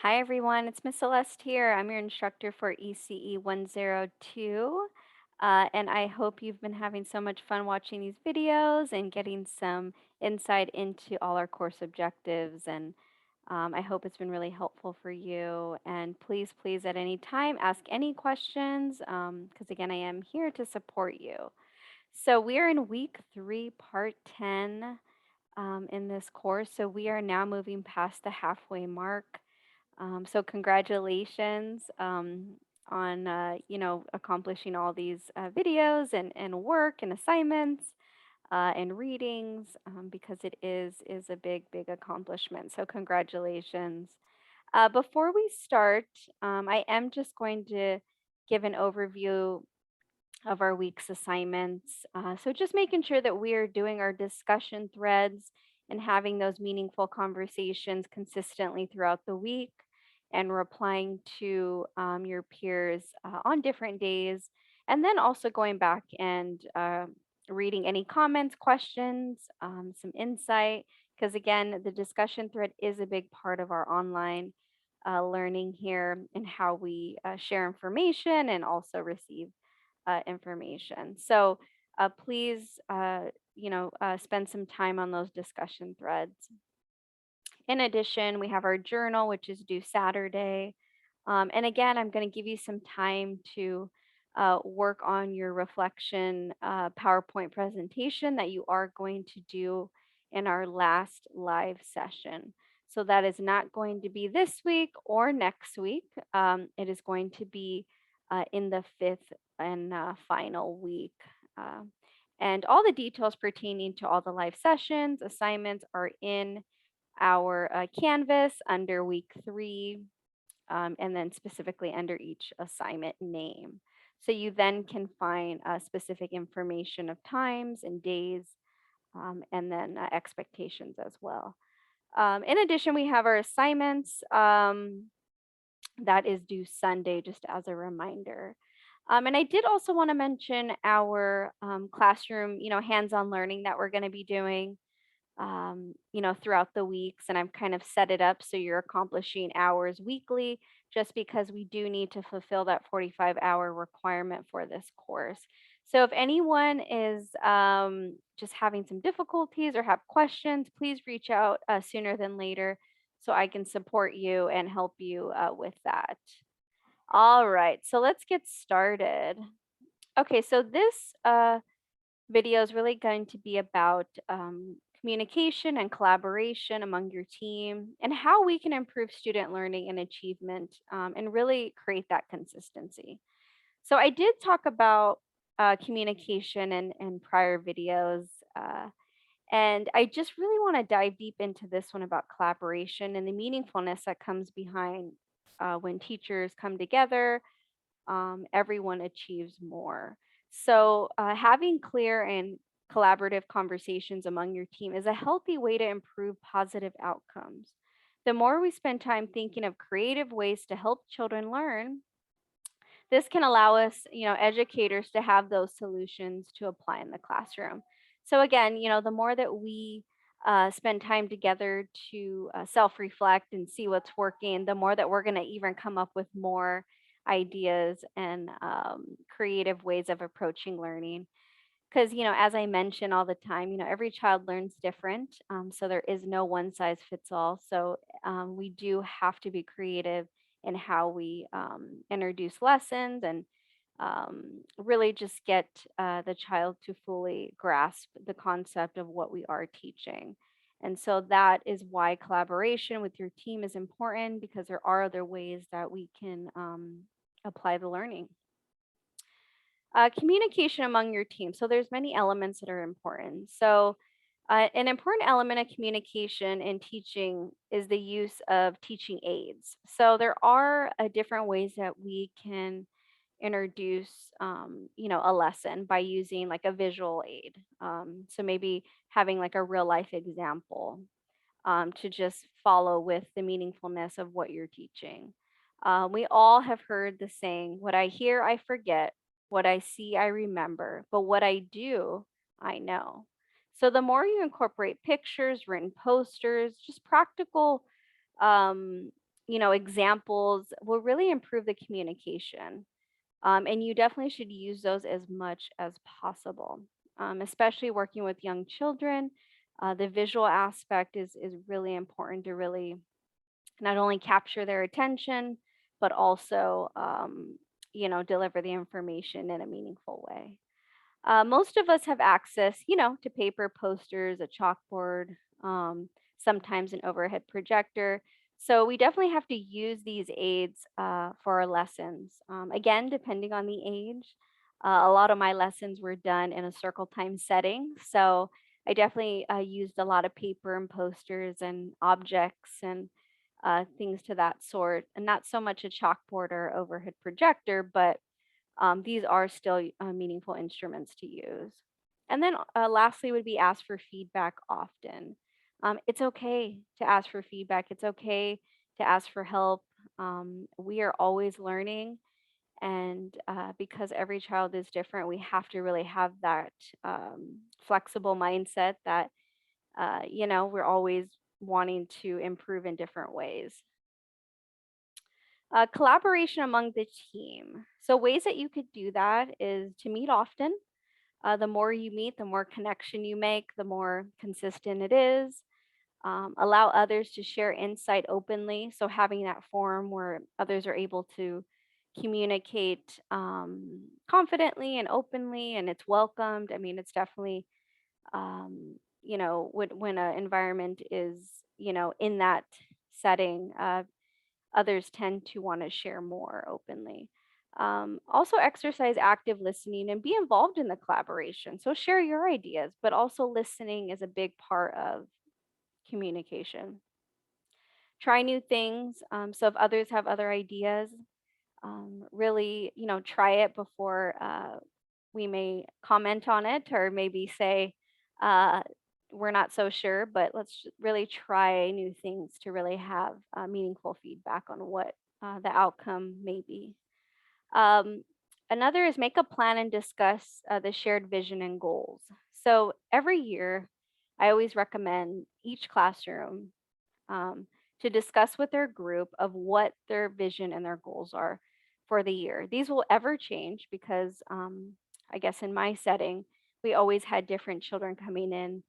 Hi everyone, it's Miss Celeste here. I'm your instructor for ECE 102. And I hope you've been having so much fun watching these videos and getting some insight into all our course objectives. And I hope it's been really helpful for you. And please, at any time, ask any questions because, again, I am here to support you. So we are in week 3, part 10 in this course. So we are now moving past the halfway mark. So congratulations on accomplishing all these videos and work and assignments and readings because it is a big accomplishment. So congratulations. Before we start, I am just going to give an overview of our week's assignments. So just making sure that we are doing our discussion threads and having those meaningful conversations consistently throughout the week and replying to your peers on different days. And then also going back and reading any comments, questions, some insight. Because again, the discussion thread is a big part of our online learning here and how we share information and also receive information. So please, spend some time on those discussion threads. In addition, we have our journal, which is due Saturday. And again, I'm going to give you some time to work on your reflection PowerPoint presentation that you are going to do in our last live session. So that is not going to be this week or next week. It is going to be in the fifth and final week. Uh, and all the details pertaining to all the live sessions, assignments are in our Canvas under week 3, and then specifically under each assignment name. So you then can find specific information of times and days, and then expectations as well. In addition, we have our assignments that is due Sunday, just as a reminder. And I did also want to mention our classroom, hands-on learning that we're going to be doing throughout the weeks. And I've kind of set it up so you're accomplishing hours weekly, just because we do need to fulfill that 45-hour requirement for this course. So if anyone is just having some difficulties or have questions, please reach out sooner than later so I can support you and help you with that. All right, so let's get started. Okay, so this video is really going to be about communication and collaboration among your team and how we can improve student learning and achievement and really create that consistency. So I did talk about communication and prior videos. And I just really want to dive deep into this one about collaboration and the meaningfulness that comes behind when teachers come together, everyone achieves more. So, having clear and collaborative conversations among your team is a healthy way to improve positive outcomes. The more we spend time thinking of creative ways to help children learn, this can allow us, educators to have those solutions to apply in the classroom. So again, the more that we spend time together to self-reflect and see what's working, the more that we're going to even come up with more ideas and creative ways of approaching learning. Because, as I mention all the time, every child learns different. So there is no one size fits all. So we do have to be creative in how we introduce lessons and really just get the child to fully grasp the concept of what we are teaching. And so that is why collaboration with your team is important because there are other ways that we can apply the learning. Communication among your team. So there's many elements that are important. So an important element of communication in teaching is the use of teaching aids. So there are different ways that we can introduce, a lesson by using like a visual aid. So maybe having like a real life example to just follow with the meaningfulness of what you're teaching. We all have heard the saying, what I hear, I forget, what I see, I remember, but what I do, I know. So the more you incorporate pictures, written posters, just practical, um, examples will really improve the communication. And you definitely should use those as much as possible, especially working with young children. The visual aspect is really important to really not only capture their attention, but also, deliver the information in a meaningful way. Most of us have access, to paper, posters, a chalkboard, sometimes an overhead projector. So we definitely have to use these aids for our lessons. Again, depending on the age, a lot of my lessons were done in a circle time setting. So I definitely used a lot of paper and posters and objects and things to that sort, and not so much a chalkboard or overhead projector, but these are still meaningful instruments to use. And then lastly would be ask for feedback often. It's okay to ask for feedback. It's okay to ask for help. We are always learning. And because every child is different, we have to really have that flexible mindset that, we're always wanting to improve in different ways. Collaboration among the team. So, ways that you could do that is to meet often. The more you meet, the more connection you make, the more consistent it is. Allow others to share insight openly. So, having that forum where others are able to communicate confidently and openly, and it's welcomed. I mean, it's definitely, when an environment is, in that setting, others tend to want to share more openly. Also, exercise active listening and be involved in the collaboration. So, share your ideas, but also listening is a big part of communication. Try new things. So, if others have other ideas, really, try it before we may comment on it or maybe say, uh, we're not so sure, but let's really try new things to really have meaningful feedback on what the outcome may be. Um, Another is make a plan and discuss the shared vision and goals. So every year, I always recommend each classroom um, to discuss with their group of what their vision and their goals are for the year. These will ever change because I guess in my setting, we always had different children coming in,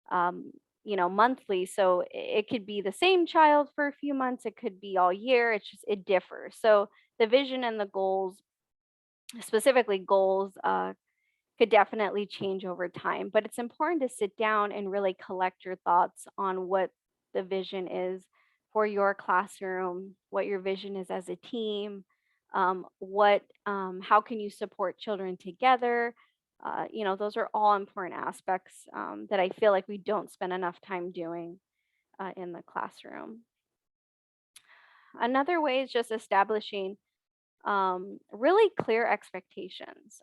monthly. So it could be the same child for a few months, it could be all year. It differs. So the vision and the goals, specifically goals, could definitely change over time, but it's important to sit down and really collect your thoughts on what the vision is for your classroom, what your vision is as a team, how can you support children together. Those are all important aspects that I feel like we don't spend enough time doing in the classroom. Another way is just establishing really clear expectations.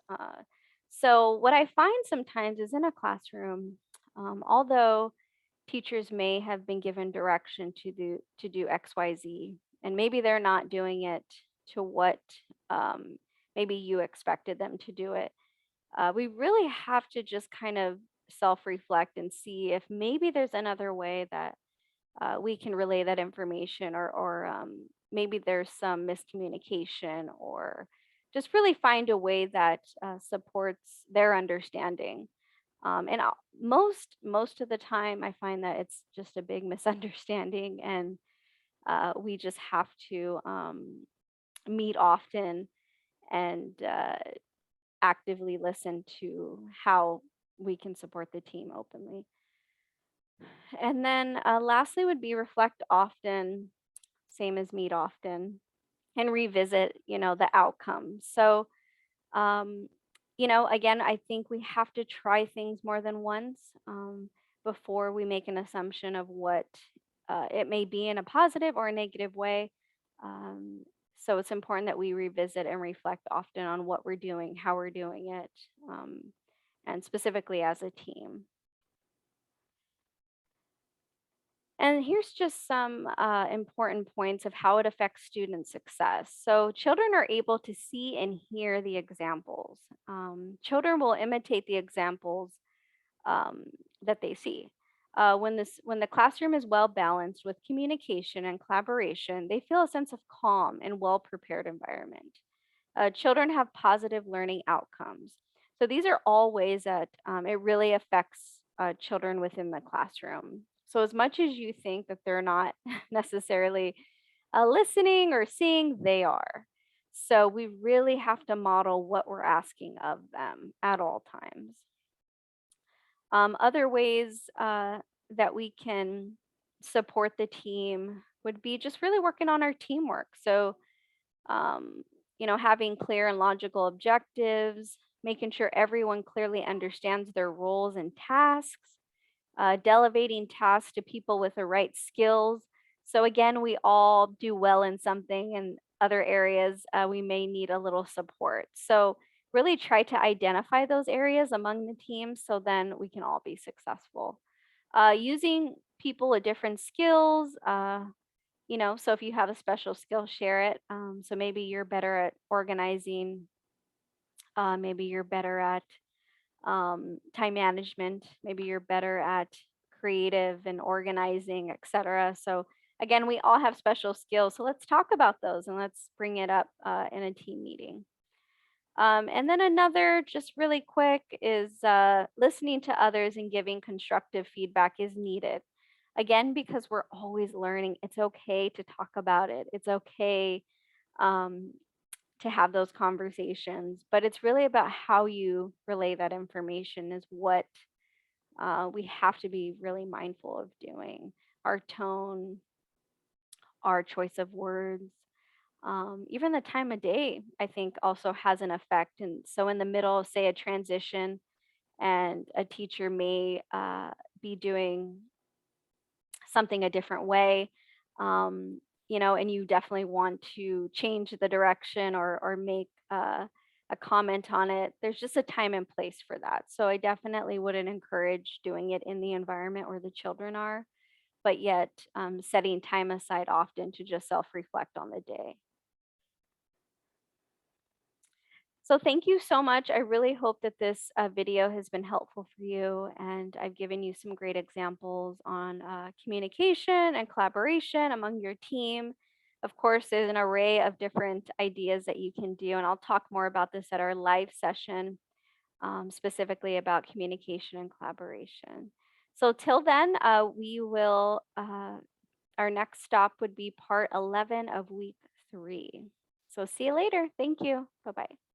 So, what I find sometimes is in a classroom, although teachers may have been given direction to do X, Y, Z, and maybe they're not doing it to what um, maybe you expected them to do it. We really have to just kind of self reflect and see if maybe there's another way that we can relay that information, or maybe there's some miscommunication, or just really find a way that supports their understanding. Most of the time, I find that it's just a big misunderstanding, and we just have to meet often and actively listen to how we can support the team openly. And then lastly would be reflect often, same as meet often, and revisit, the outcomes. So, um, again, I think we have to try things more than once before we make an assumption of what it may be in a positive or a negative way. Um, so it's important that we revisit and reflect often on what we're doing, how we're doing it, and specifically as a team. And here's just some important points of how it affects student success. So, children are able to see and hear the examples. Children will imitate the examples um, that they see. When the classroom is well balanced with communication and collaboration, they feel a sense of calm and well prepared environment. Children have positive learning outcomes. So these are all ways that it really affects children within the classroom. So as much as you think that they're not necessarily listening or seeing, they are. So we really have to model what we're asking of them at all times. Other ways that we can support the team would be just really working on our teamwork. So, um, having clear and logical objectives, making sure everyone clearly understands their roles and tasks, delegating tasks to people with the right skills. So, again, we all do well in something, and other areas we may need a little support. So, really try to identify those areas among the team so then we can all be successful. Using people with different skills, so if you have a special skill, share it. So maybe you're better at organizing, maybe you're better at time management. Maybe you're better at creative and organizing, etc. So again, we all have special skills. So let's talk about those and let's bring it up in a team meeting. And then another, just really quick, is listening to others and giving constructive feedback is needed. Again, because we're always learning, it's okay to talk about it. It's okay um, to have those conversations, but it's really about how you relay that information is what we have to be really mindful of doing. Our tone, our choice of words, even the time of day, I think also has an effect. And so, in the middle of, say, a transition, and a teacher may be doing something a different way, um, and you definitely want to change the direction or make a comment on it. There's just a time and place for that. So I definitely wouldn't encourage doing it in the environment where the children are, but yet setting time aside often to just self reflect on the day. So thank you so much. I really hope that this video has been helpful for you, and I've given you some great examples on communication and collaboration among your team. Of course, there's an array of different ideas that you can do, and I'll talk more about this at our live session, specifically about communication and collaboration. So till then, our next stop would be part 11 of week 3. So see you later. Thank you. Bye-bye.